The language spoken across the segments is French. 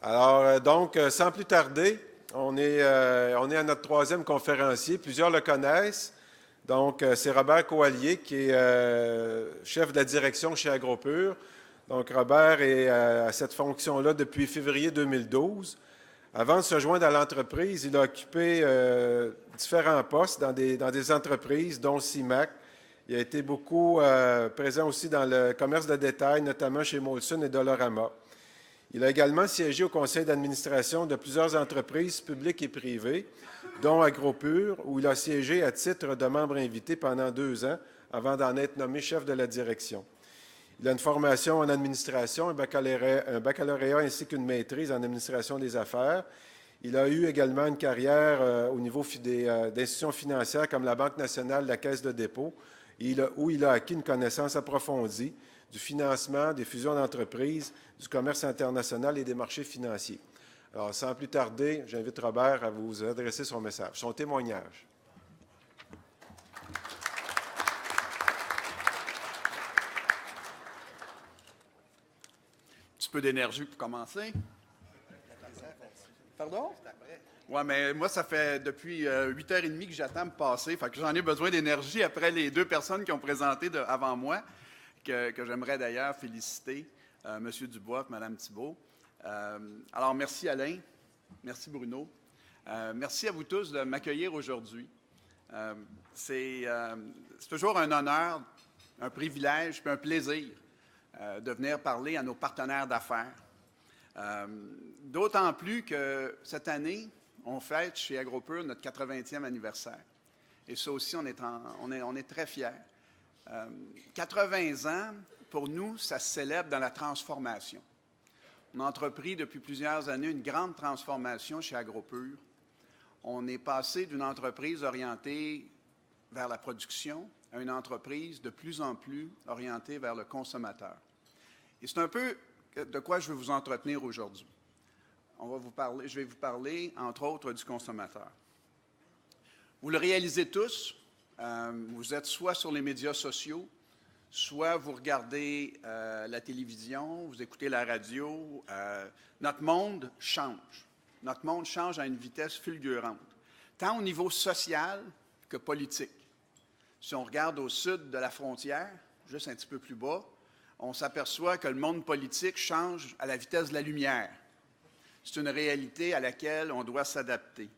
Sans plus tarder, on est à notre troisième conférencier. Plusieurs le connaissent. Donc, c'est Robert Coallier qui est chef de la direction chez AgroPure. Donc, Robert est à cette fonction-là depuis février 2012. Avant de se joindre à l'entreprise, il a occupé différents postes dans des entreprises, dont CIMAC. Il a été beaucoup présent aussi dans le commerce de détail, notamment chez Molson et Dollarama. Il a également siégé au conseil d'administration de plusieurs entreprises publiques et privées, dont AgroPure, où il a siégé à titre de membre invité pendant 2 ans avant d'en être nommé chef de la direction. Il a une formation en administration, un baccalauréat ainsi qu'une maîtrise en administration des affaires. Il a eu également une carrière au niveau d'institutions financières comme la Banque nationale, la Caisse de dépôt, où il a acquis une connaissance approfondie du financement, des fusions d'entreprises, du commerce international et des marchés financiers. Alors, sans plus tarder, j'invite Robert à vous adresser son message, son témoignage. Un petit peu d'énergie pour commencer. Pardon? Oui, mais moi, ça fait depuis 8h30 que j'attends me passer. Fait que j'en ai besoin d'énergie après les 2 personnes qui ont présenté avant moi, que j'aimerais d'ailleurs féliciter, M. Dubois et Mme Thibault. Alors, merci Alain, merci Bruno. Merci à vous tous de m'accueillir aujourd'hui. C'est toujours un honneur, un privilège et un plaisir de venir parler à nos partenaires d'affaires. D'autant plus que cette année, on fête chez AgroPure notre 80e anniversaire. Et ça aussi, on est très fiers. 80 ans, pour nous, ça se célèbre dans la transformation. On a entrepris depuis plusieurs années une grande transformation chez AgroPure. On est passé d'une entreprise orientée vers la production à une entreprise de plus en plus orientée vers le consommateur. Et c'est un peu de quoi je vais vous entretenir aujourd'hui. Je vais vous parler, entre autres, du consommateur. Vous le réalisez tous, vous êtes soit sur les médias sociaux, soit vous regardez la télévision, vous écoutez la radio. Notre monde change. Notre monde change à une vitesse fulgurante, tant au niveau social que politique. Si on regarde au sud de la frontière, juste un petit peu plus bas, on s'aperçoit que le monde politique change à la vitesse de la lumière. C'est une réalité à laquelle on doit s'adapter.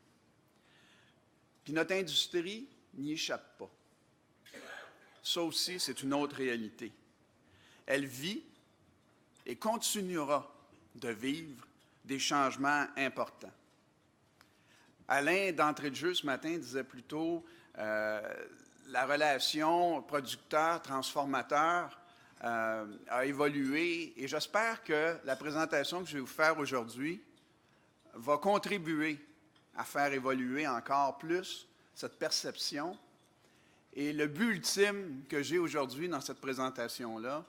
Puis notre industrie n'y échappe pas. Ça aussi, c'est une autre réalité. Elle vit et continuera de vivre des changements importants. Alain, d'entrée de jeu ce matin, disait plutôt la relation producteur-transformateur a évolué et j'espère que la présentation que je vais vous faire aujourd'hui va contribuer à faire évoluer encore plus cette perception. Et le but ultime que j'ai aujourd'hui dans cette présentation-là,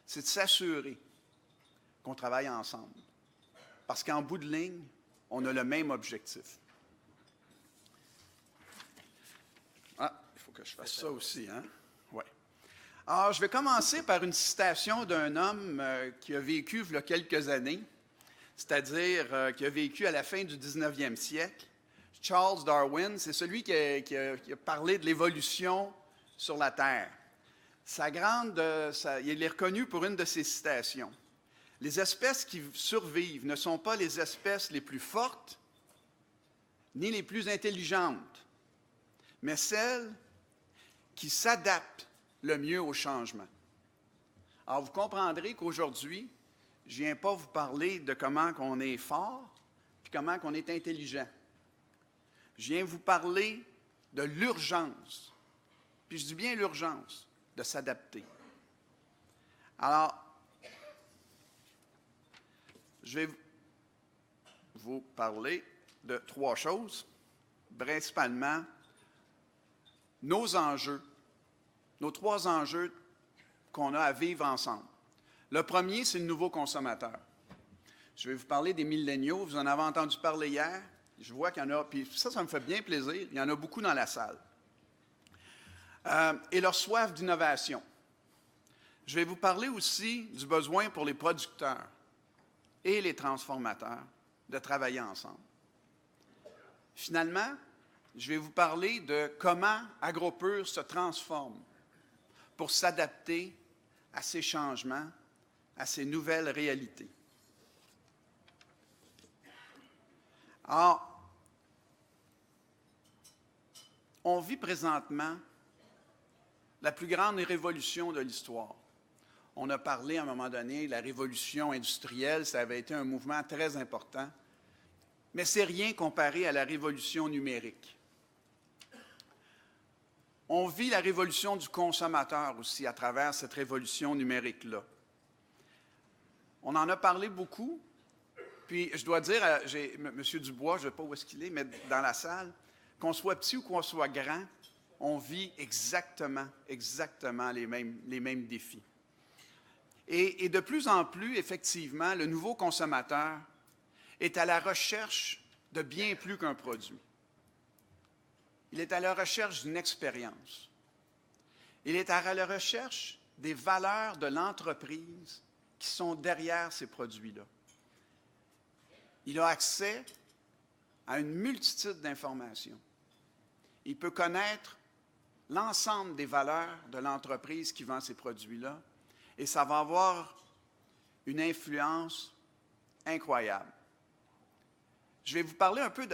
c'est de s'assurer qu'on travaille ensemble. Parce qu'en bout de ligne, on a le même objectif. Ah, il faut que je fasse ça aussi, hein? Oui. Alors, je vais commencer par une citation d'un homme qui a vécu il y a quelques années, c'est-à-dire qui a vécu à la fin du 19e siècle. Charles Darwin, c'est celui qui a parlé de l'évolution sur la Terre. Il est reconnu pour une de ses citations. « Les espèces qui survivent ne sont pas les espèces les plus fortes ni les plus intelligentes, mais celles qui s'adaptent le mieux au changement. » Alors, vous comprendrez qu'aujourd'hui, je ne viens pas vous parler de comment on est fort puis comment on est intelligent. Je viens vous parler de l'urgence, puis je dis bien l'urgence, de s'adapter. Alors, je vais vous parler de 3 choses, principalement nos enjeux, nos 3 enjeux qu'on a à vivre ensemble. Le premier, c'est le nouveau consommateur. Je vais vous parler des milléniaux, vous en avez entendu parler hier. Je vois qu'il y en a, puis ça me fait bien plaisir, il y en a beaucoup dans la salle. Et leur soif d'innovation. Je vais vous parler aussi du besoin pour les producteurs et les transformateurs de travailler ensemble. Finalement, je vais vous parler de comment AgroPure se transforme pour s'adapter à ces changements, à ces nouvelles réalités. Alors, on vit présentement la plus grande révolution de l'histoire. On a parlé à un moment donné de la révolution industrielle, ça avait été un mouvement très important, mais c'est rien comparé à la révolution numérique. On vit la révolution du consommateur aussi à travers cette révolution numérique-là. On en a parlé beaucoup, puis je dois dire, M. Dubois, je ne sais pas où est-ce qu'il est, mais dans la salle, qu'on soit petit ou qu'on soit grand, on vit exactement les mêmes défis. Et de plus en plus, effectivement, le nouveau consommateur est à la recherche de bien plus qu'un produit. Il est à la recherche d'une expérience. Il est à la recherche des valeurs de l'entreprise qui sont derrière ces produits-là. Il a accès à une multitude d'informations. Il peut connaître l'ensemble des valeurs de l'entreprise qui vend ces produits-là, et ça va avoir une influence incroyable. Je vais vous parler un peu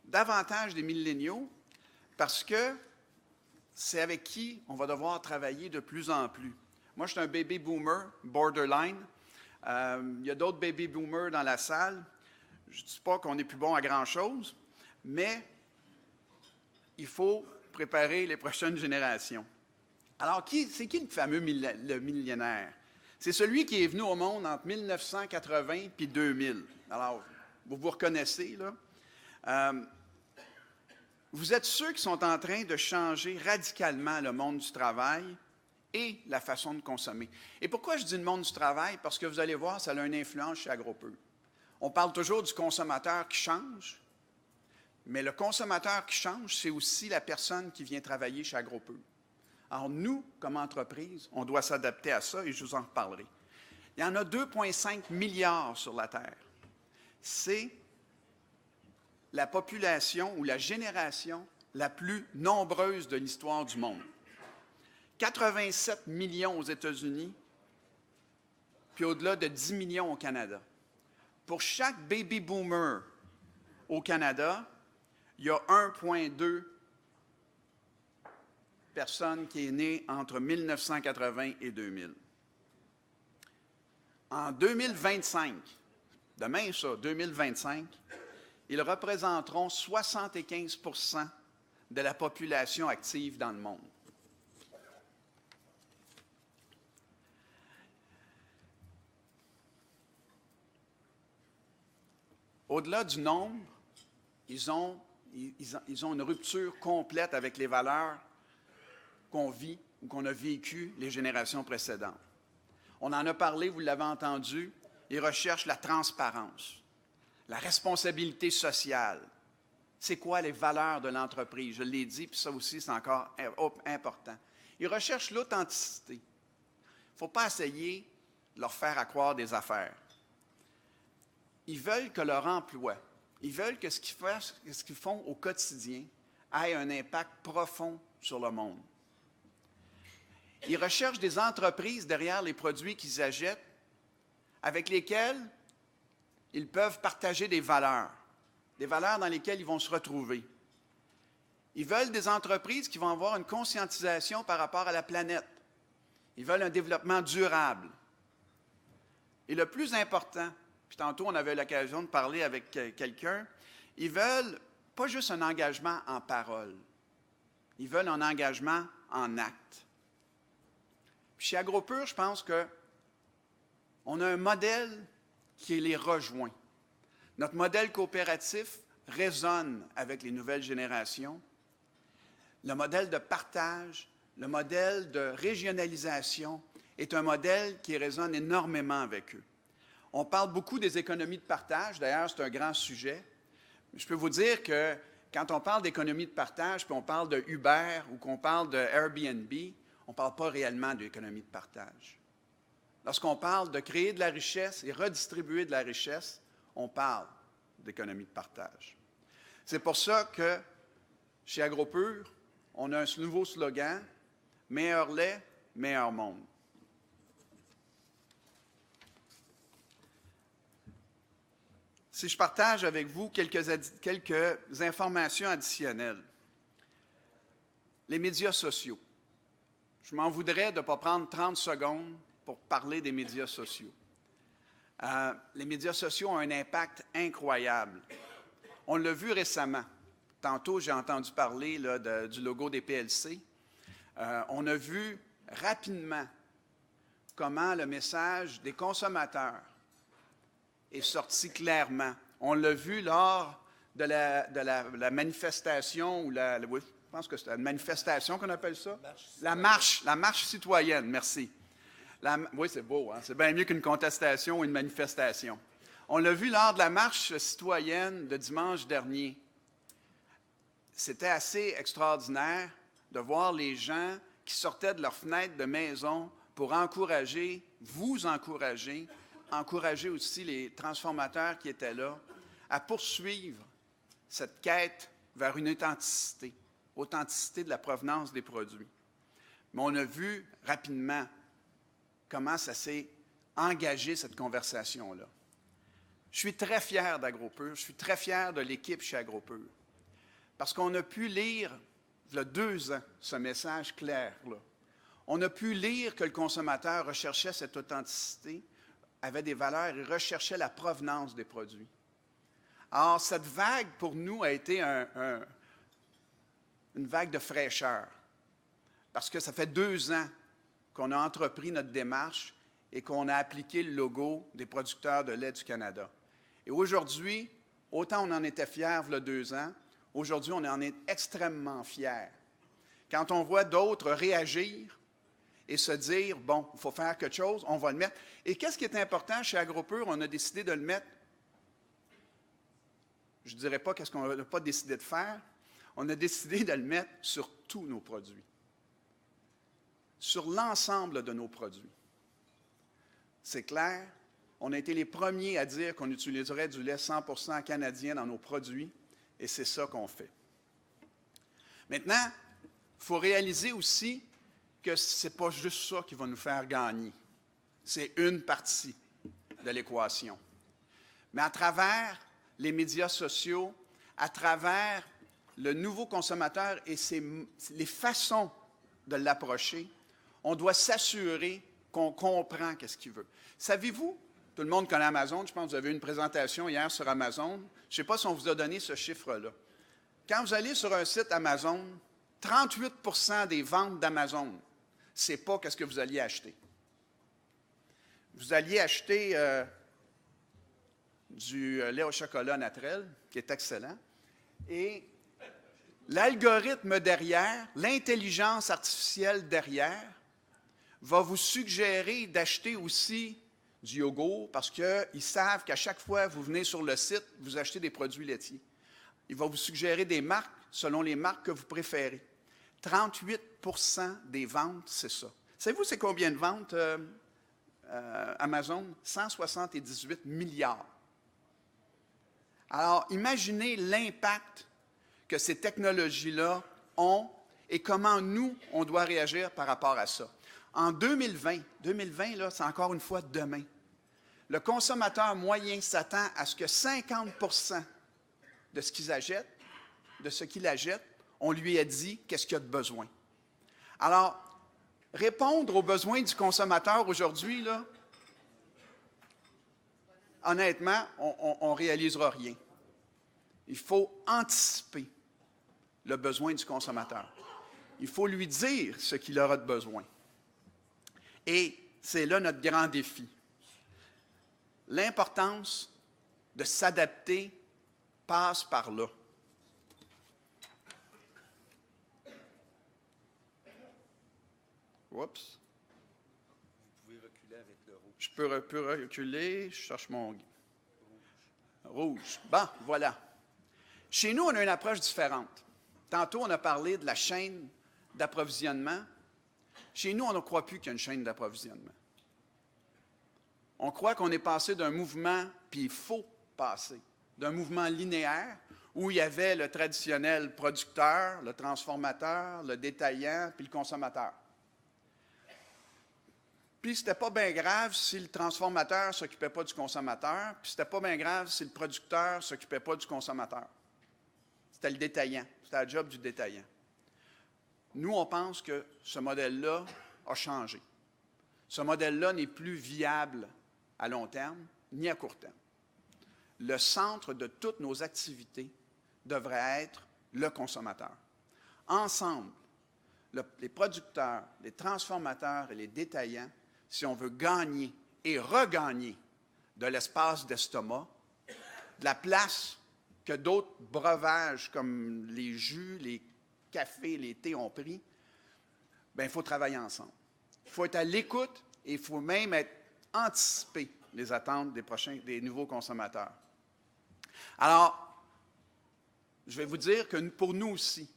davantage des milléniaux, parce que c'est avec qui on va devoir travailler de plus en plus. Moi, je suis un baby boomer, borderline. Il y a d'autres baby boomers dans la salle. Je ne dis pas qu'on est plus bon à grand-chose, mais il faut préparer les prochaines générations. Alors, c'est qui le fameux millionnaire? C'est celui qui est venu au monde entre 1980 et 2000. Alors, vous vous reconnaissez, là. Vous êtes ceux qui sont en train de changer radicalement le monde du travail et la façon de consommer. Et pourquoi je dis le monde du travail? Parce que vous allez voir, ça a une influence chez AgroPure. On parle toujours du consommateur qui change, mais le consommateur qui change, c'est aussi la personne qui vient travailler chez AgroPure. Alors nous, comme entreprise, on doit s'adapter à ça et je vous en reparlerai. Il y en a 2,5 milliards sur la Terre. C'est la population ou la génération la plus nombreuse de l'histoire du monde. 87 millions aux États-Unis, puis au-delà de 10 millions au Canada. Pour chaque baby boomer au Canada, il y a 1,2 personnes qui est née entre 1980 et 2000. En 2025, demain ça, 2025, ils représenteront 75 % de la population active dans le monde. Au-delà du nombre, ils ont une rupture complète avec les valeurs qu'on vit ou qu'on a vécues les générations précédentes. On en a parlé, vous l'avez entendu, ils recherchent la transparence, la responsabilité sociale. C'est quoi les valeurs de l'entreprise? Je l'ai dit, puis ça aussi, c'est encore important. Ils recherchent l'authenticité. Il ne faut pas essayer de leur faire accroire des affaires. Ils veulent que leur emploi, ils veulent que ce qu'ils font au quotidien ait un impact profond sur le monde. Ils recherchent des entreprises derrière les produits qu'ils achètent avec lesquelles ils peuvent partager des valeurs dans lesquelles ils vont se retrouver. Ils veulent des entreprises qui vont avoir une conscientisation par rapport à la planète. Ils veulent un développement durable. Et le plus important, puis tantôt on avait l'occasion de parler avec quelqu'un, ils veulent pas juste un engagement en parole, ils veulent un engagement en acte. Puis chez AgroPure, je pense qu'on a un modèle qui les rejoint. Notre modèle coopératif résonne avec les nouvelles générations. Le modèle de partage, le modèle de régionalisation est un modèle qui résonne énormément avec eux. On parle beaucoup des économies de partage. D'ailleurs, c'est un grand sujet. Je peux vous dire que quand on parle d'économie de partage, puis on parle de Uber ou qu'on parle de Airbnb, on ne parle pas réellement d'économie de partage. Lorsqu'on parle de créer de la richesse et redistribuer de la richesse, on parle d'économie de partage. C'est pour ça que, chez AgroPure, on a un nouveau slogan, « Meilleur lait, meilleur monde ». Si je partage avec vous quelques informations additionnelles. Les médias sociaux. Je m'en voudrais de ne pas prendre 30 secondes pour parler des médias sociaux. Les médias sociaux ont un impact incroyable. On l'a vu récemment. Tantôt, j'ai entendu parler là, du logo des PLC. On a vu rapidement comment le message des consommateurs est sorti clairement. On l'a vu lors de la manifestation, ou oui, je pense que c'est une manifestation qu'on appelle ça. La marche citoyenne, merci. Oui, c'est beau, hein? C'est bien mieux qu'une contestation ou une manifestation. On l'a vu lors de la marche citoyenne de dimanche dernier. C'était assez extraordinaire de voir les gens qui sortaient de leurs fenêtres de maison pour encourager aussi les transformateurs qui étaient là, à poursuivre cette quête vers une authenticité de la provenance des produits. Mais on a vu rapidement comment ça s'est engagé, cette conversation-là. Je suis très fier d'AgroPure, je suis très fier de l'équipe chez AgroPure, parce qu'on a pu lire, il y a 2 ans, ce message clair-là. On a pu lire que le consommateur recherchait cette authenticité, avait des valeurs et recherchait la provenance des produits. Alors, cette vague, pour nous, a été une vague de fraîcheur, parce que ça fait 2 ans qu'on a entrepris notre démarche et qu'on a appliqué le logo des producteurs de lait du Canada. Et aujourd'hui, autant on en était fiers il y a 2 ans, aujourd'hui, on en est extrêmement fiers. Quand on voit d'autres réagir et se dire, bon, il faut faire quelque chose, on va le mettre. Et qu'est-ce qui est important chez AgroPure? On a décidé de le mettre, je ne dirais pas qu'est-ce qu'on n'a pas décidé de faire, on a décidé de le mettre sur tous nos produits, sur l'ensemble de nos produits. C'est clair, on a été les premiers à dire qu'on utiliserait du lait 100% canadien dans nos produits, et c'est ça qu'on fait. Maintenant, il faut réaliser aussi que ce n'est pas juste ça qui va nous faire gagner. C'est une partie de l'équation. Mais à travers les médias sociaux, à travers le nouveau consommateur et les façons de l'approcher, on doit s'assurer qu'on comprend qu'est-ce qu'il veut. Savez-vous, tout le monde connaît Amazon, je pense que vous avez eu une présentation hier sur Amazon, je ne sais pas si on vous a donné ce chiffre-là. Quand vous allez sur un site Amazon, 38% des ventes d'Amazon, ce n'est pas ce que vous alliez acheter. Vous alliez acheter du lait au chocolat naturel, qui est excellent, et l'algorithme derrière, l'intelligence artificielle derrière, va vous suggérer d'acheter aussi du yogourt parce qu'ils savent qu'à chaque fois que vous venez sur le site, vous achetez des produits laitiers. Il va vous suggérer des marques selon les marques que vous préférez. 38% des ventes, c'est ça. Savez-vous c'est combien de ventes Amazon? 178 milliards. Alors, imaginez l'impact que ces technologies-là ont et comment nous, on doit réagir par rapport à ça. En 2020, là, c'est encore une fois demain, le consommateur moyen s'attend à ce que 50% de ce qu'il achète, on lui a dit qu'est-ce qu'il a de besoin. Alors, répondre aux besoins du consommateur aujourd'hui, là, honnêtement, on ne réalisera rien. Il faut anticiper le besoin du consommateur. Il faut lui dire ce qu'il aura de besoin. Et c'est là notre grand défi. L'importance de s'adapter passe par là. Oups. Vous pouvez reculer avec le rouge. Je peux reculer, je cherche mon rouge. Bon, voilà. Chez nous, on a une approche différente. Tantôt, on a parlé de la chaîne d'approvisionnement. Chez nous, on ne croit plus qu'il y a une chaîne d'approvisionnement. On croit qu'on est passé d'un mouvement, puis il faut passer d'un mouvement linéaire où il y avait le traditionnel producteur, le transformateur, le détaillant, puis le consommateur. Puis c'était pas bien grave si le transformateur ne s'occupait pas du consommateur, puis c'était pas bien grave si le producteur ne s'occupait pas du consommateur. C'était le détaillant, c'était la job du détaillant. Nous, on pense que ce modèle-là a changé. Ce modèle-là n'est plus viable à long terme ni à court terme. Le centre de toutes nos activités devrait être le consommateur. Ensemble, les producteurs, les transformateurs et les détaillants, si on veut gagner et regagner de l'espace d'estomac, de la place que d'autres breuvages comme les jus, les cafés, les thés ont pris, bien, il faut travailler ensemble. Il faut être à l'écoute et il faut même anticiper les attentes des nouveaux consommateurs. Alors, je vais vous dire que pour nous aussi,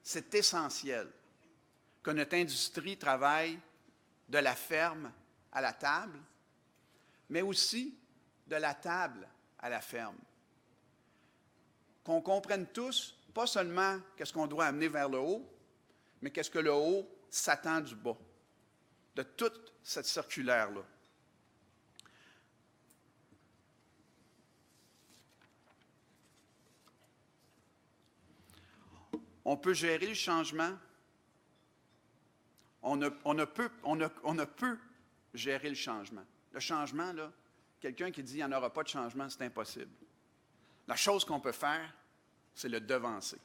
c'est essentiel que notre industrie travaille de la ferme à la table, mais aussi de la table à la ferme. Qu'on comprenne tous, pas seulement qu'est-ce qu'on doit amener vers le haut, mais qu'est-ce que le haut s'attend du bas, de toute cette circulaire-là. On peut gérer le changement. On ne peut gérer le changement. Le changement, là, quelqu'un qui dit qu'il n'y en aura pas de changement, c'est impossible. La chose qu'on peut faire, c'est le devancer.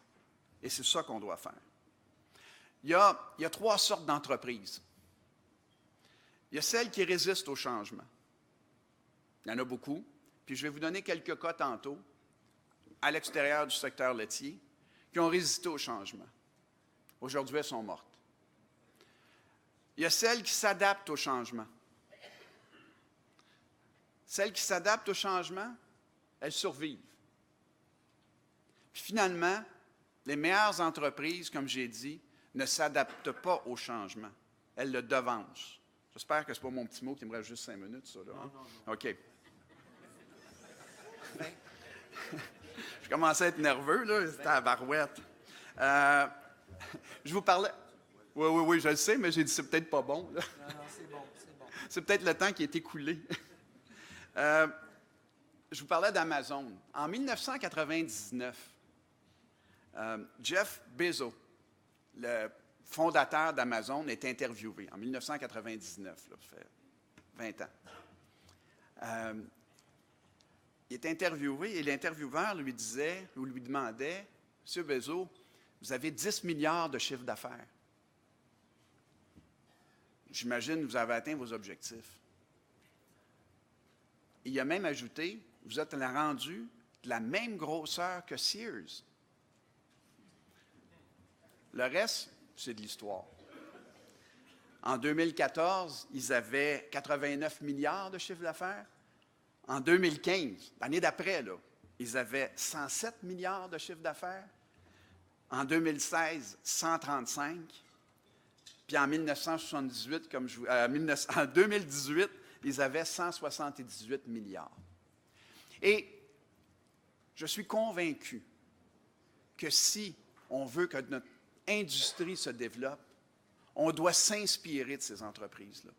Et c'est ça qu'on doit faire. Il y a 3 sortes d'entreprises. Il y a celles qui résistent au changement. Il y en a beaucoup. Puis je vais vous donner quelques cas tantôt, à l'extérieur du secteur laitier, qui ont résisté au changement. Aujourd'hui, elles sont mortes. Il y a celles qui s'adaptent au changement. Celles qui s'adaptent au changement, elles survivent. Puis finalement, les meilleures entreprises, comme j'ai dit, ne s'adaptent pas au changement. Elles le devancent. J'espère que ce n'est pas mon petit mot qui me reste juste 5 minutes, ça. Là, hein? Non. OK. Je commençais à être nerveux, là. C'était à la barouette. Je vous parlais... Oui, je le sais, mais j'ai dit c'est peut-être pas bon. Là. Non, c'est bon, c'est bon. C'est peut-être le temps qui est écoulé. Je vous parlais d'Amazon. En 1999, Jeff Bezos, le fondateur d'Amazon, est interviewé. En 1999, là, ça fait 20 ans. Il est interviewé et l'intervieweur lui disait, ou lui demandait, « Monsieur Bezos, vous avez 10 milliards de chiffre d'affaires. J'imagine que vous avez atteint vos objectifs. » Il a même ajouté, « Vous êtes rendu de la même grosseur que Sears. » Le reste, c'est de l'histoire. En 2014, ils avaient 89 milliards de chiffre d'affaires. En 2015, l'année d'après, là, ils avaient 107 milliards de chiffre d'affaires. En 2016, 135. Puis en 1978, en 2018, ils avaient 178 milliards. Et je suis convaincu que si on veut que notre industrie se développe, on doit s'inspirer de ces entreprises-là.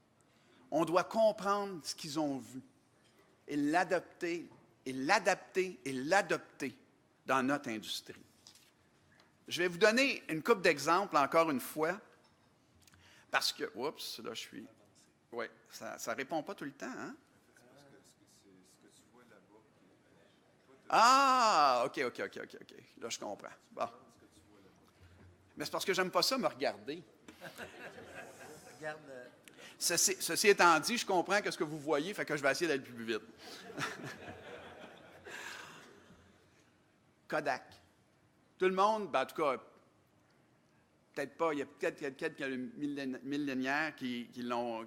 On doit comprendre ce qu'ils ont vu et l'adopter, et l'adapter, et l'adopter dans notre industrie. Je vais vous donner une couple d'exemples, encore une fois, parce que, oups, là, je suis... Oui, ça ne répond pas tout le temps, hein? Ah, OK. Là, je comprends. Bon. Mais c'est parce que j'aime pas ça me regarder. Regarde. Ceci étant dit, je comprends ce que vous voyez, fait que je vais essayer d'aller plus vite. Kodak. Tout le monde, ben, en tout cas, peut-être pas, il y a peut-être quelques millénaires qui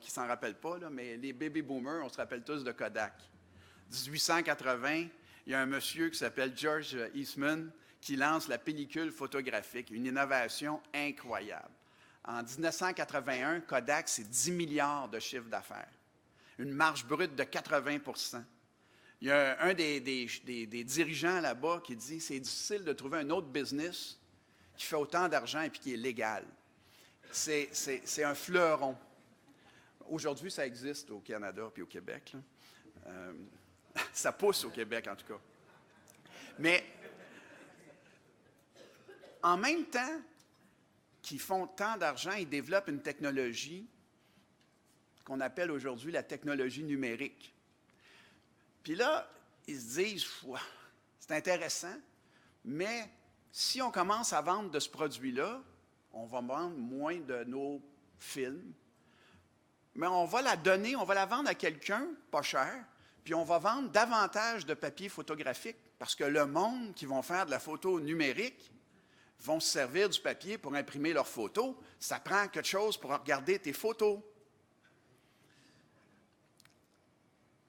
s'en rappellent pas, là, mais les baby boomers, on se rappelle tous de Kodak. 1880, il y a un monsieur qui s'appelle George Eastman qui lance la pellicule photographique, une innovation incroyable. En 1981, Kodak, c'est 10 milliards de chiffre d'affaires, une marge brute de 80 %. Il y a un des dirigeants là-bas qui dit « C'est difficile de trouver un autre business qui fait autant d'argent et puis qui est légal. » C'est un fleuron. Aujourd'hui, ça existe au Canada puis au Québec. Ça pousse au Québec, en tout cas. Mais en même temps qu'ils font tant d'argent, ils développent une technologie qu'on appelle aujourd'hui la technologie numérique. Puis là, ils se disent, c'est intéressant, mais si on commence à vendre de ce produit-là, on va vendre moins de nos films, mais on va la donner, on va la vendre à quelqu'un, pas cher, puis on va vendre davantage de papier photographique, parce que le monde qui vont faire de la photo numérique vont se servir du papier pour imprimer leurs photos. Ça prend quelque chose pour regarder tes photos.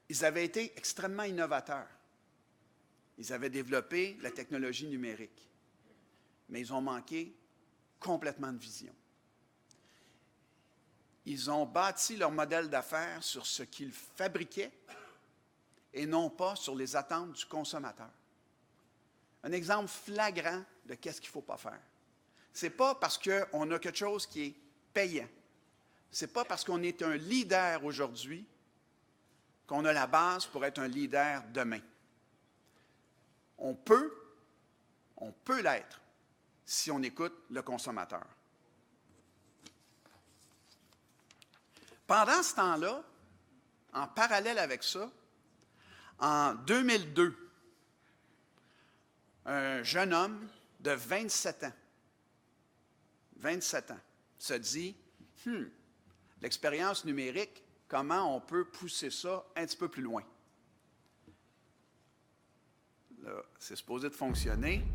Ils avaient été extrêmement innovateurs. Ils avaient développé la technologie numérique, mais ils ont manqué complètement de vision. Ils ont bâti leur modèle d'affaires sur ce qu'ils fabriquaient et non pas sur les attentes du consommateur. Un exemple flagrant de qu'est-ce qu'il ne faut pas faire. Ce n'est pas parce qu'on a quelque chose qui est payant. Ce n'est pas parce qu'on est un leader aujourd'hui qu'on a la base pour être un leader demain. On peut l'être si on écoute le consommateur. Pendant ce temps-là, en parallèle avec ça, en 2002, un jeune homme de 27 ans se dit « L'expérience numérique, comment on peut pousser ça un petit peu plus loin? » Là, c'est supposé de fonctionner.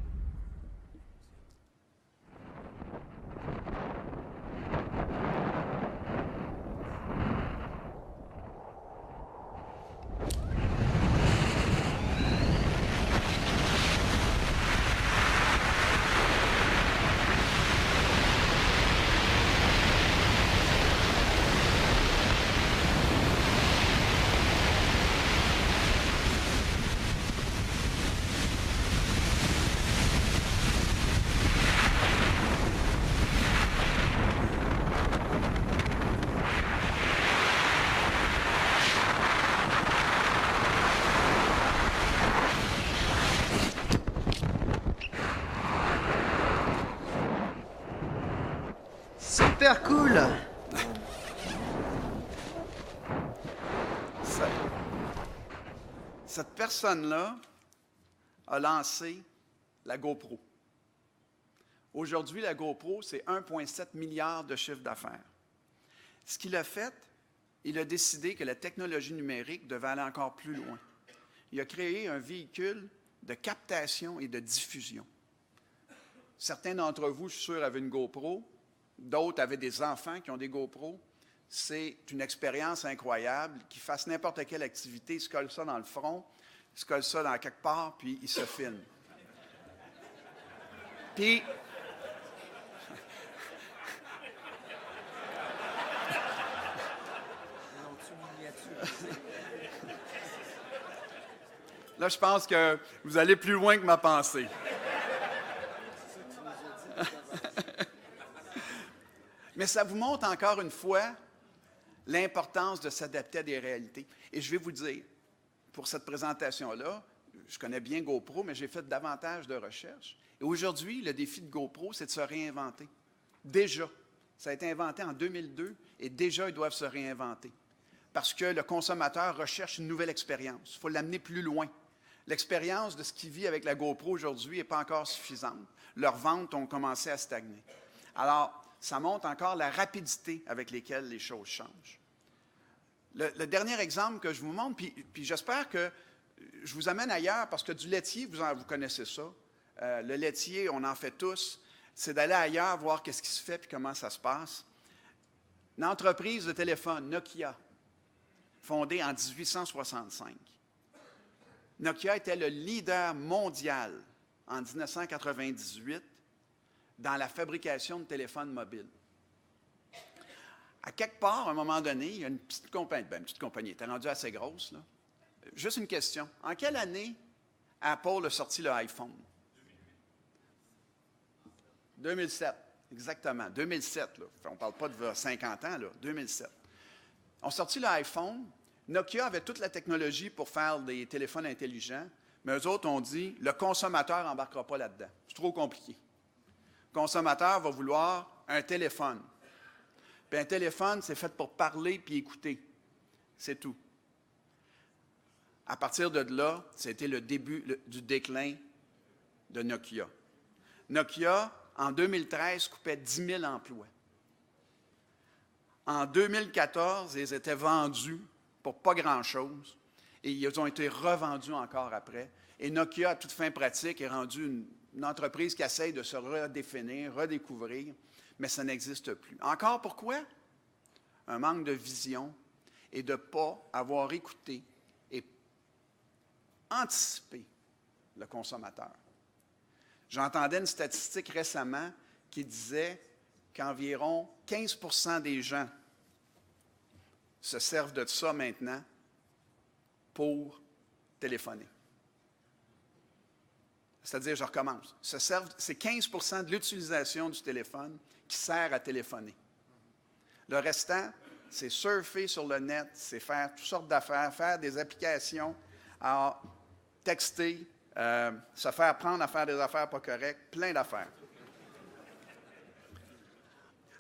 Super cool! Cette personne-là a lancé la GoPro. Aujourd'hui, la GoPro, c'est 1,7 milliard de chiffre d'affaires. Ce qu'il a fait, il a décidé que la technologie numérique devait aller encore plus loin. Il a créé un véhicule de captation et de diffusion. Certains d'entre vous, je suis sûr, avaient une GoPro. D'autres avaient des enfants qui ont des GoPro. C'est une expérience incroyable. Qu'ils fassent n'importe quelle activité, ils se collent ça dans le front, ils se collent ça dans quelque part, puis ils se filment. Puis, là, je pense que vous allez plus loin que ma pensée. Mais ça vous montre encore une fois l'importance de s'adapter à des réalités. Et je vais vous dire, pour cette présentation-là, je connais bien GoPro, mais j'ai fait davantage de recherches. Et aujourd'hui, le défi de GoPro, c'est de se réinventer. Déjà, ça a été inventé en 2002 et déjà, ils doivent se réinventer. Parce que le consommateur recherche une nouvelle expérience. Il faut l'amener plus loin. L'expérience de ce qu'il vit avec la GoPro aujourd'hui n'est pas encore suffisante. Leurs ventes ont commencé à stagner. Alors, ça montre encore la rapidité avec laquelle les choses changent. Le dernier exemple que je vous montre, puis j'espère que je vous amène ailleurs, parce que du laitier, vous connaissez ça. Le laitier, on en fait tous. C'est d'aller ailleurs, voir qu'est-ce qui se fait puis comment ça se passe. Une entreprise de téléphone, Nokia, fondée en 1865. Nokia était le leader mondial en 1998 dans la fabrication de téléphones mobiles. À quelque part, à un moment donné, il y a une petite compagnie, elle était rendue assez grosse, là, Juste une question. En quelle année Apple a sorti le iPhone? 2007, exactement. 2007, là. On ne parle pas de 50 ans, là. 2007. On a sorti l'iPhone. Nokia avait toute la technologie pour faire des téléphones intelligents, mais eux autres ont dit, le consommateur n'embarquera pas là-dedans. C'est trop compliqué. Le consommateur va vouloir un téléphone. Puis un téléphone, c'est fait pour parler puis écouter. C'est tout. À partir de là, c'était le début du déclin de Nokia. Nokia, en 2013, coupait 10 000 emplois. En 2014, ils étaient vendus pour pas grand-chose et ils ont été revendus encore après. Et Nokia, à toute fin pratique, est rendu une entreprise qui essaye de se redéfinir, redécouvrir, mais ça n'existe plus. Encore pourquoi? Un manque de vision et de ne pas avoir écouté et anticipé le consommateur. J'entendais une statistique récemment qui disait qu'environ 15 % des gens se servent de ça maintenant pour téléphoner. C'est-à-dire, je recommence, c'est 15 % de l'utilisation du téléphone qui sert à téléphoner. Le restant, c'est surfer sur le net, c'est faire toutes sortes d'affaires, faire des applications, à texter, se faire prendre à faire des affaires pas correctes, plein d'affaires.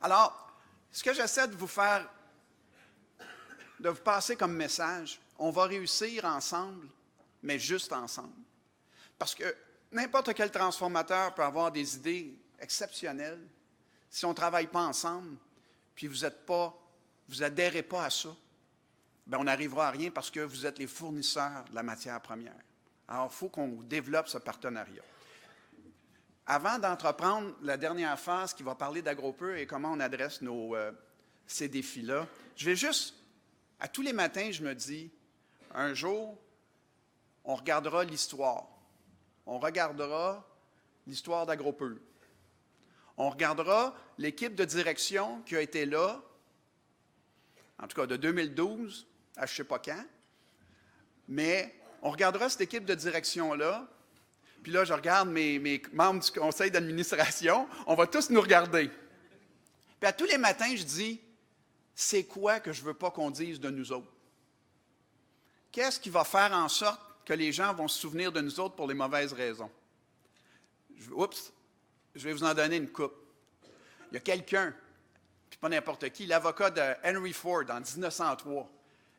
Alors, ce que j'essaie de vous faire, de vous passer comme message, on va réussir ensemble, mais juste ensemble. Parce que n'importe quel transformateur peut avoir des idées exceptionnelles. Si on ne travaille pas ensemble, puis vous n'adhérez pas à ça, bien, on n'arrivera à rien parce que vous êtes les fournisseurs de la matière première. Alors, il faut qu'on développe ce partenariat. Avant d'entreprendre la dernière phase qui va parler d'AgroPur et comment on adresse ces défis-là, je vais juste, à tous les matins, je me dis, un jour, on regardera l'histoire. On regardera l'histoire d'AgroPur. On regardera l'équipe de direction qui a été là, en tout cas de 2012 à je ne sais pas quand, mais on regardera cette équipe de direction-là, puis là, je regarde mes membres du conseil d'administration, on va tous nous regarder. Puis à tous les matins, je dis, c'est quoi que je ne veux pas qu'on dise de nous autres? Qu'est-ce qui va faire en sorte que les gens vont se souvenir de nous autres pour les mauvaises raisons? Je vais vous en donner une coupe. Il y a quelqu'un, puis pas n'importe qui, l'avocat de Henry Ford en 1903,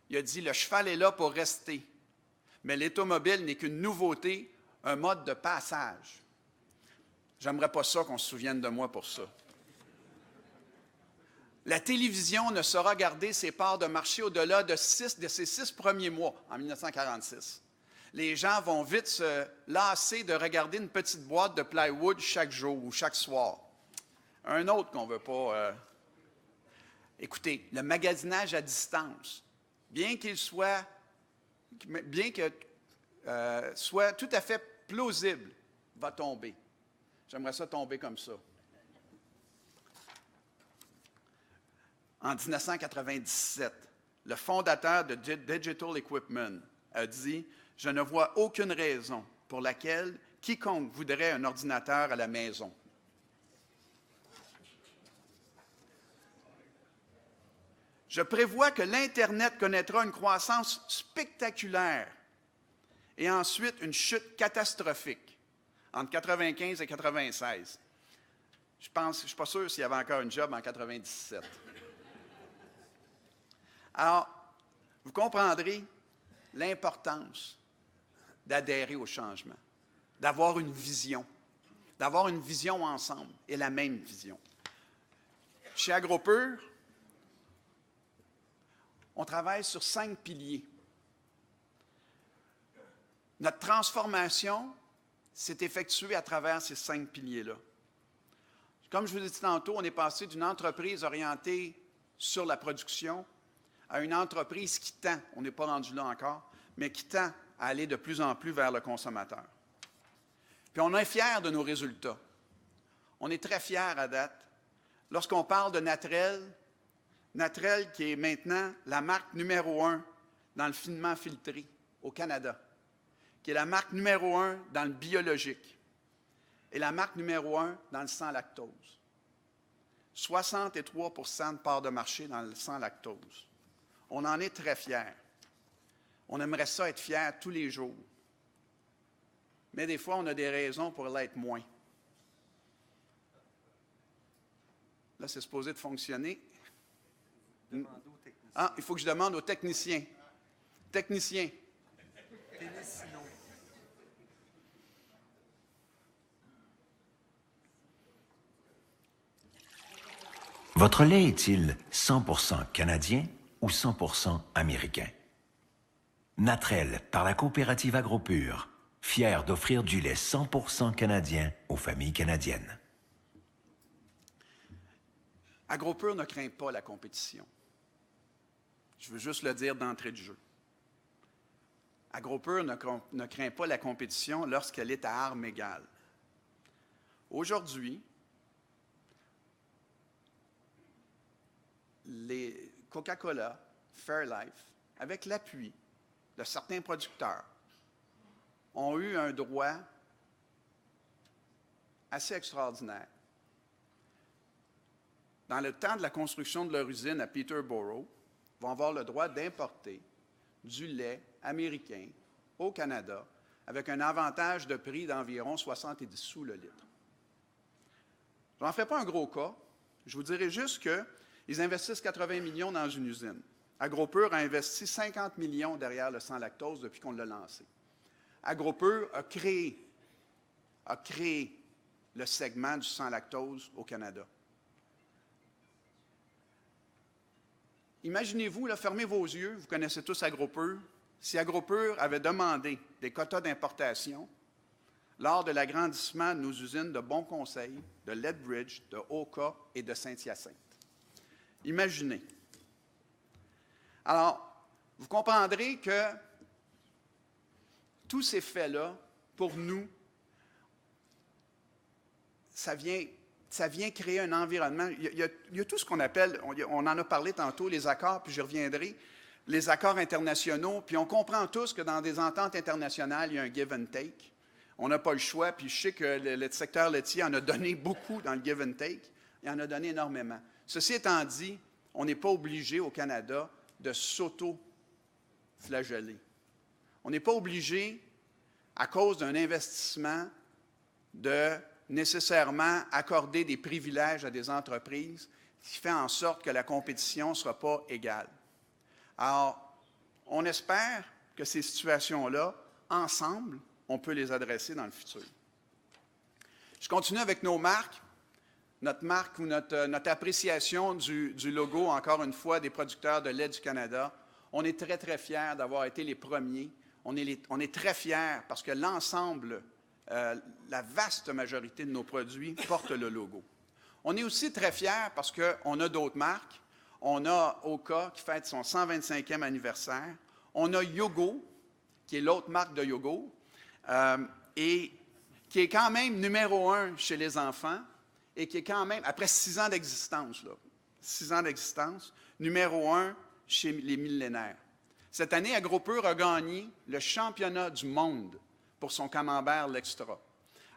il a dit, le cheval est là pour rester, mais l'automobile n'est qu'une nouveauté, un mode de passage. J'aimerais pas ça qu'on se souvienne de moi pour ça. La télévision ne saura garder ses parts de marché au-delà de ses 6 premiers mois, en 1946. Les gens vont vite se lasser de regarder une petite boîte de plywood chaque jour ou chaque soir. Un autre qu'on ne veut pas... Écoutez, le magasinage à distance, bien que soit tout à fait plausible, va tomber. J'aimerais ça tomber comme ça. En 1997, le fondateur de Digital Equipment a dit « Je ne vois aucune raison pour laquelle quiconque voudrait un ordinateur à la maison. » Je prévois que l'Internet connaîtra une croissance spectaculaire et ensuite une chute catastrophique entre 1995 et 1996. Je ne suis pas sûr s'il y avait encore une job en 1997. Alors, vous comprendrez l'importance d'adhérer au changement, d'avoir une vision ensemble et la même vision. Chez AgroPur, on travaille sur 5 piliers. Notre transformation s'est effectuée à travers ces 5 piliers-là. Comme je vous ai dit tantôt, on est passé d'une entreprise orientée sur la production à une entreprise qui tend, on n'est pas rendu là encore, mais qui tend à aller de plus en plus vers le consommateur. Puis on est fiers de nos résultats. On est très fiers à date. Lorsqu'on parle de Natrel qui est maintenant la marque numéro 1 dans le finement filtré au Canada, qui est la marque numéro 1 dans le biologique et la marque numéro 1 dans le sans lactose. 63 de part de marché dans le sans lactose. On en est très fiers. On aimerait ça être fiers tous les jours. Mais des fois, on a des raisons pour l'être moins. Là, c'est supposé de fonctionner. Ah, il faut que je demande aux techniciens. Techniciens. Votre lait est-il 100% canadien ou 100% américain? Natrel, par la coopérative AgroPure, fier d'offrir du lait 100% canadien aux familles canadiennes. AgroPure ne craint pas la compétition. Je veux juste le dire d'entrée de jeu. AgroPure ne craint pas la compétition lorsqu'elle est à armes égales. Aujourd'hui, les Coca-Cola, Fairlife, avec l'appui de certains producteurs, ont eu un droit assez extraordinaire. Dans le temps de la construction de leur usine à Peterborough, ils vont avoir le droit d'importer du lait américain au Canada avec un avantage de prix d'environ 70 sous le litre. Je n'en fais pas un gros cas. Je vous dirais juste qu'ils investissent 80 millions dans une usine. AgroPure a investi 50 millions derrière le sans lactose depuis qu'on l'a lancé. AgroPure a créé le segment du sans lactose au Canada. Imaginez-vous, là, fermez vos yeux, vous connaissez tous AgroPure. Si AgroPure avait demandé des quotas d'importation lors de l'agrandissement de nos usines de Bon Conseil, de Lethbridge, de Oka et de Saint-Hyacinthe. Imaginez. Alors, vous comprendrez que tous ces faits-là, pour nous, ça vient créer un environnement. Il y a tout ce qu'on appelle, on en a parlé tantôt, les accords, puis j'y reviendrai, les accords internationaux, puis on comprend tous que dans des ententes internationales, il y a un give and take. On n'a pas le choix, puis je sais que le secteur laitier en a donné beaucoup dans le give and take. Il en a donné énormément. Ceci étant dit, on n'est pas obligé au Canada de s'auto-flageller. On n'est pas obligé, à cause d'un investissement, de nécessairement accorder des privilèges à des entreprises qui fait en sorte que la compétition ne sera pas égale. Alors, on espère que ces situations-là, ensemble, on peut les adresser dans le futur. Je continue avec nos marques. Notre marque ou notre appréciation du logo, encore une fois, des producteurs de lait du Canada. On est très, très fiers d'avoir été les premiers. On est très fiers parce que l'ensemble, la vaste majorité de nos produits portent le logo. On est aussi très fiers parce qu'on a d'autres marques. On a Oka qui fête son 125e anniversaire. On a Yogo, qui est l'autre marque de yogourt, et qui est quand même numéro 1 chez les enfants et qui est quand même, après 6 ans d'existence, 6 ans d'existence, numéro 1 chez les millénaires. Cette année, AgroPure a gagné le championnat du monde pour son camembert L'Extra.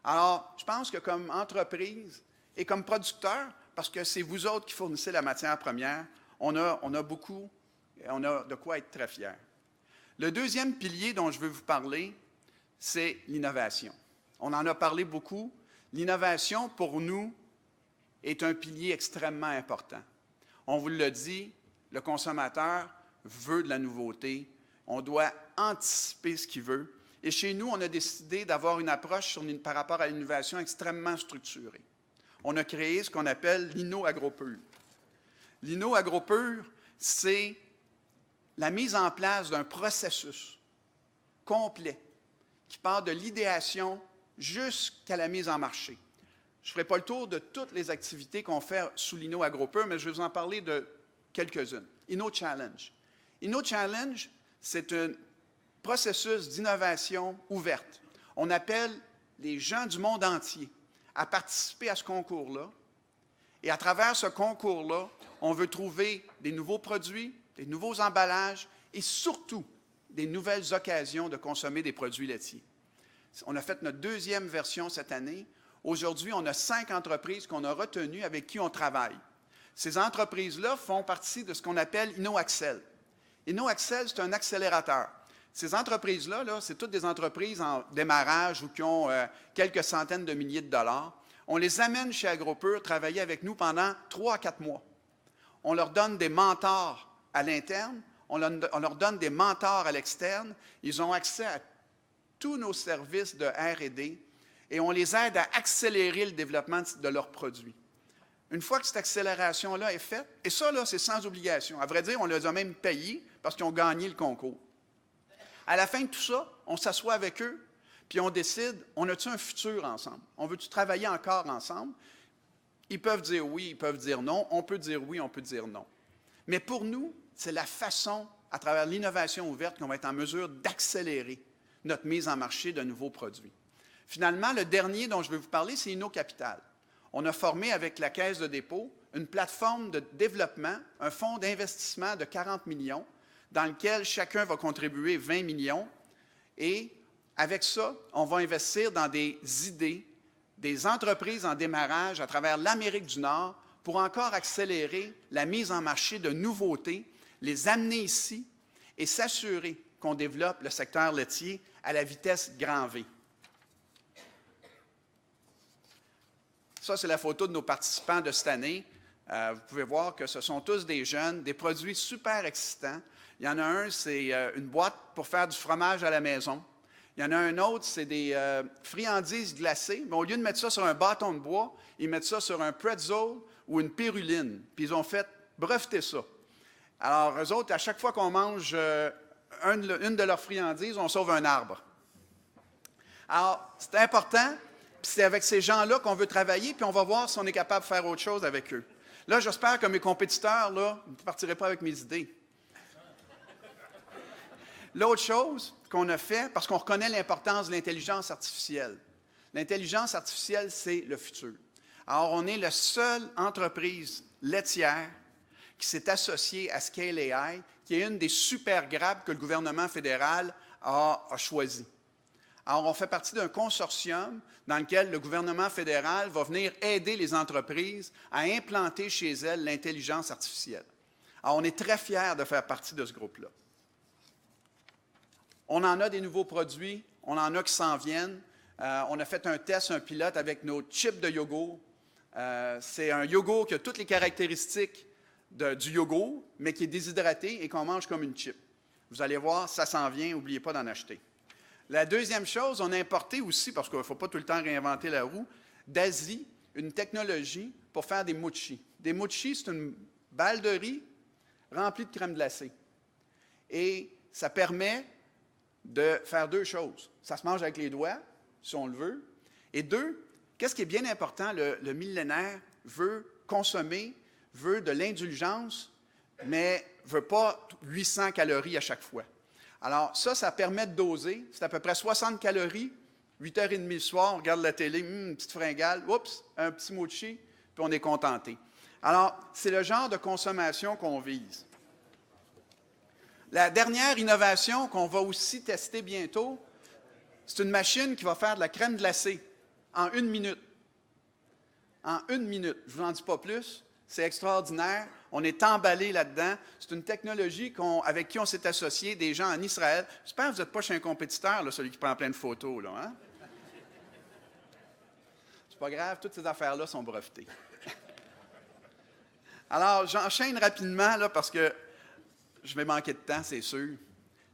Alors, je pense que comme entreprise et comme producteur, parce que c'est vous autres qui fournissez la matière première, on a de quoi être très fiers. Le deuxième pilier dont je veux vous parler, c'est l'innovation. On en a parlé beaucoup. L'innovation, pour nous, est un pilier extrêmement important. On vous le dit, le consommateur veut de la nouveauté. On doit anticiper ce qu'il veut. Et chez nous, on a décidé d'avoir une approche par rapport à l'innovation extrêmement structurée. On a créé ce qu'on appelle l'Inno AgroPure. L'Inno AgroPure, c'est la mise en place d'un processus complet qui part de l'idéation jusqu'à la mise en marché. Je ne ferai pas le tour de toutes les activités qu'on fait sous l'Inno AgroPure, mais je vais vous en parler de quelques-unes. Inno Challenge. Inno Challenge, c'est un processus d'innovation ouverte. On appelle les gens du monde entier à participer à ce concours-là. Et à travers ce concours-là, on veut trouver des nouveaux produits, des nouveaux emballages et surtout des nouvelles occasions de consommer des produits laitiers. On a fait notre deuxième version cette année. Aujourd'hui, on a 5 entreprises qu'on a retenues avec qui on travaille. Ces entreprises-là font partie de ce qu'on appelle InnoAccel. InnoAccel, c'est un accélérateur. Ces entreprises-là, c'est toutes des entreprises en démarrage ou qui ont quelques centaines de milliers de dollars. On les amène chez AgroPure travailler avec nous pendant 3 à 4 mois. On leur donne des mentors à l'interne, on leur donne des mentors à l'externe. Ils ont accès à tous nos services de R&D et on les aide à accélérer le développement de leurs produits. Une fois que cette accélération-là est faite, et ça, là, c'est sans obligation. À vrai dire, on les a même payés parce qu'ils ont gagné le concours. À la fin de tout ça, on s'assoit avec eux, puis on décide, on a-tu un futur ensemble? On veut-tu travailler encore ensemble? Ils peuvent dire oui, ils peuvent dire non. On peut dire oui, on peut dire non. Mais pour nous, c'est la façon, à travers l'innovation ouverte, qu'on va être en mesure d'accélérer notre mise en marché de nouveaux produits. Finalement, le dernier dont je vais vous parler, c'est InnoCapital. On a formé avec la Caisse de dépôt une plateforme de développement, un fonds d'investissement de 40 millions, dans lequel chacun va contribuer 20 millions. Et avec ça, on va investir dans des idées, des entreprises en démarrage à travers l'Amérique du Nord pour encore accélérer la mise en marché de nouveautés, les amener ici et s'assurer qu'on développe le secteur laitier à la vitesse grand V. Ça, c'est la photo de nos participants de cette année. Vous pouvez voir que ce sont tous des jeunes, des produits super excitants. Il y en a un, c'est une boîte pour faire du fromage à la maison. Il y en a un autre, c'est des friandises glacées. Mais au lieu de mettre ça sur un bâton de bois, ils mettent ça sur un pretzel ou une péruline. Puis ils ont fait breveter ça. Alors, eux autres, à chaque fois qu'on mange une de leurs friandises, on sauve un arbre. Alors, c'est important. Puis c'est avec ces gens-là qu'on veut travailler, puis on va voir si on est capable de faire autre chose avec eux. Là, j'espère que mes compétiteurs là, ne partiraient pas avec mes idées. L'autre chose qu'on a fait, parce qu'on reconnaît l'importance de l'intelligence artificielle. L'intelligence artificielle, c'est le futur. Alors, on est la seule entreprise laitière qui s'est associée à Scale AI, qui est une des super grappes que le gouvernement fédéral a choisies. Alors, on fait partie d'un consortium dans lequel le gouvernement fédéral va venir aider les entreprises à implanter chez elles l'intelligence artificielle. Alors, on est très fiers de faire partie de ce groupe-là. On en a des nouveaux produits, on en a qui s'en viennent. On a fait un test, un pilote avec nos chips de yogourt. C'est un yogourt qui a toutes les caractéristiques du yogourt, mais qui est déshydraté et qu'on mange comme une chip. Vous allez voir, ça s'en vient, n'oubliez pas d'en acheter. La deuxième chose, on a importé aussi, parce qu'il ne faut pas tout le temps réinventer la roue, d'Asie, une technologie pour faire des mochis. Des mochis, c'est une balle de riz remplie de crème glacée. Et ça permet de faire deux choses. Ça se mange avec les doigts, si on le veut. Et deux, qu'est-ce qui est bien important, le millénaire veut consommer, veut de l'indulgence, mais ne veut pas 800 calories à chaque fois. Alors ça permet de doser. C'est à peu près 60 calories, 8h30 le soir, on regarde la télé, une petite fringale, oups, un petit mochi, puis on est contenté. Alors, c'est le genre de consommation qu'on vise. La dernière innovation qu'on va aussi tester bientôt, c'est une machine qui va faire de la crème glacée en 1 minute. En 1 minute. Je ne vous en dis pas plus. C'est extraordinaire. On est emballé là-dedans. C'est une technologie avec qui on s'est associé, des gens en Israël. J'espère que vous n'êtes pas chez un compétiteur, là, celui qui prend plein de photos. Là, hein? C'est pas grave, toutes ces affaires-là sont brevetées. Alors, j'enchaîne rapidement là, parce que je vais manquer de temps, c'est sûr.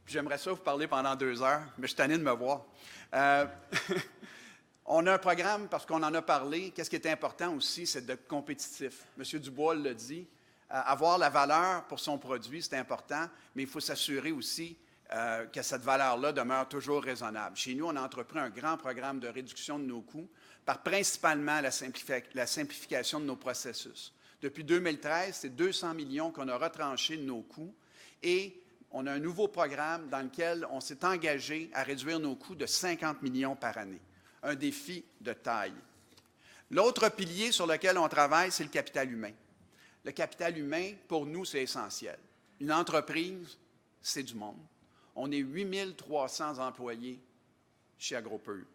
Puis j'aimerais ça vous parler pendant 2 heures, mais je suis tanné de me voir. On a un programme, parce qu'on en a parlé. Qu'est-ce qui est important aussi, c'est d'être compétitif. M. Dubois l'a dit. Avoir la valeur pour son produit, c'est important, mais il faut s'assurer aussi que cette valeur-là demeure toujours raisonnable. Chez nous, on a entrepris un grand programme de réduction de nos coûts par principalement la simplification de nos processus. Depuis 2013, c'est 200 millions qu'on a retranchés de nos coûts et on a un nouveau programme dans lequel on s'est engagé à réduire nos coûts de 50 millions par année. Un défi de taille. L'autre pilier sur lequel on travaille, c'est le capital humain. Le capital humain, pour nous, c'est essentiel. Une entreprise, c'est du monde. On est 8 300 employés chez AgroPure.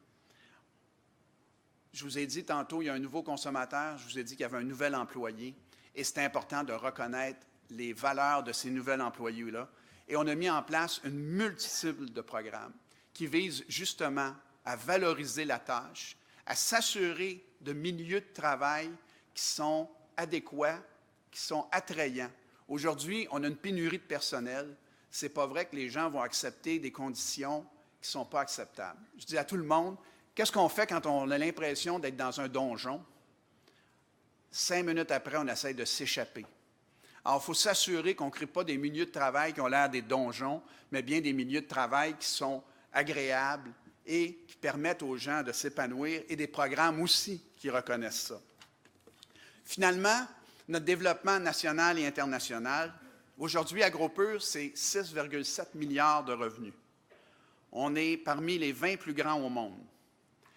Je vous ai dit tantôt, il y a un nouveau consommateur, je vous ai dit qu'il y avait un nouvel employé, et c'est important de reconnaître les valeurs de ces nouveaux employés-là. Et on a mis en place une multitude de programmes qui visent justement à valoriser la tâche, à s'assurer de milieux de travail qui sont adéquats, qui sont attrayants. Aujourd'hui, on a une pénurie de personnel. Ce n'est pas vrai que les gens vont accepter des conditions qui ne sont pas acceptables. Je dis à tout le monde, qu'est-ce qu'on fait quand on a l'impression d'être dans un donjon? 5 minutes après, on essaie de s'échapper. Alors, il faut s'assurer qu'on ne crée pas des milieux de travail qui ont l'air des donjons, mais bien des milieux de travail qui sont agréables et qui permettent aux gens de s'épanouir et des programmes aussi qui reconnaissent ça. Finalement, notre développement national et international, aujourd'hui, AgroPure, c'est 6,7 milliards de revenus. On est parmi les 20 plus grands au monde.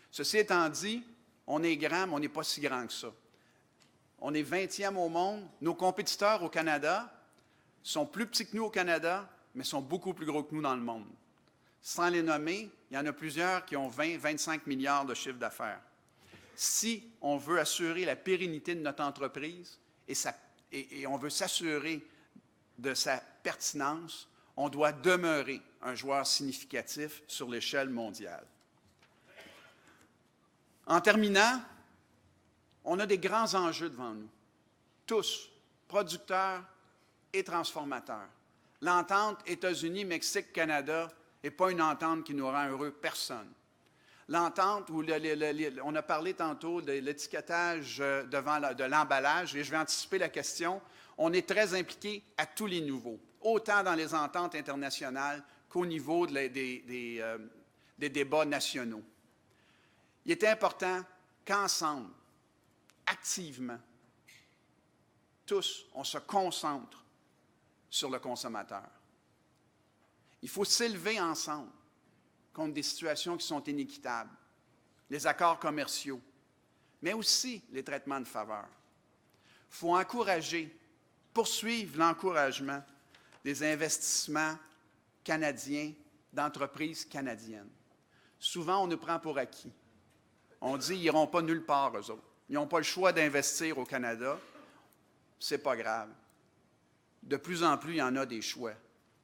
Ceci étant dit, on est grand, mais on n'est pas si grand que ça. On est 20e au monde. Nos compétiteurs au Canada sont plus petits que nous au Canada, mais sont beaucoup plus gros que nous dans le monde. Sans les nommer, il y en a plusieurs qui ont 20-25 milliards de chiffre d'affaires. Si on veut assurer la pérennité de notre entreprise et on veut s'assurer de sa pertinence, on doit demeurer un joueur significatif sur l'échelle mondiale. En terminant, on a des grands enjeux devant nous, tous, producteurs et transformateurs. L'entente États-Unis, Mexique, Canada n'est pas une entente qui nous rend heureux personne. L'entente où on a parlé tantôt de l'étiquetage de l'emballage, et je vais anticiper la question, on est très impliqué à tous les niveaux, autant dans les ententes internationales qu'au niveau des débats nationaux. Il est important qu'ensemble, activement, tous, on se concentre sur le consommateur. Il faut s'élever ensemble contre des situations qui sont inéquitables, les accords commerciaux, mais aussi les traitements de faveur. Il faut encourager, poursuivre l'encouragement des investissements canadiens, d'entreprises canadiennes. Souvent, on nous prend pour acquis. On dit qu'ils n'iront pas nulle part, eux autres. Ils n'ont pas le choix d'investir au Canada. Ce n'est pas grave. De plus en plus, il y en a des choix.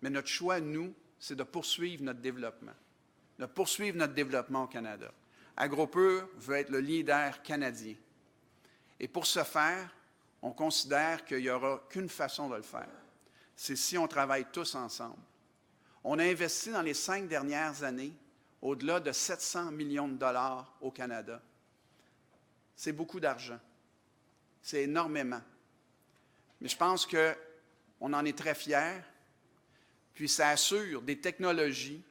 Mais notre choix, nous, c'est de poursuivre notre développement. De poursuivre notre développement au Canada. AgroPure veut être le leader canadien. Et pour ce faire, on considère qu'il n'y aura qu'une façon de le faire. C'est si on travaille tous ensemble. On a investi dans les 5 dernières années au-delà de 700 millions de dollars au Canada. C'est beaucoup d'argent. C'est énormément. Mais je pense qu'on en est très fiers. Puis ça assure des technologies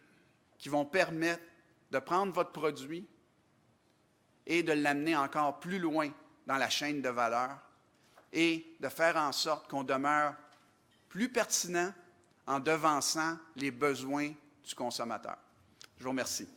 qui vont permettre de prendre votre produit et de l'amener encore plus loin dans la chaîne de valeur et de faire en sorte qu'on demeure plus pertinent en devançant les besoins du consommateur. Je vous remercie.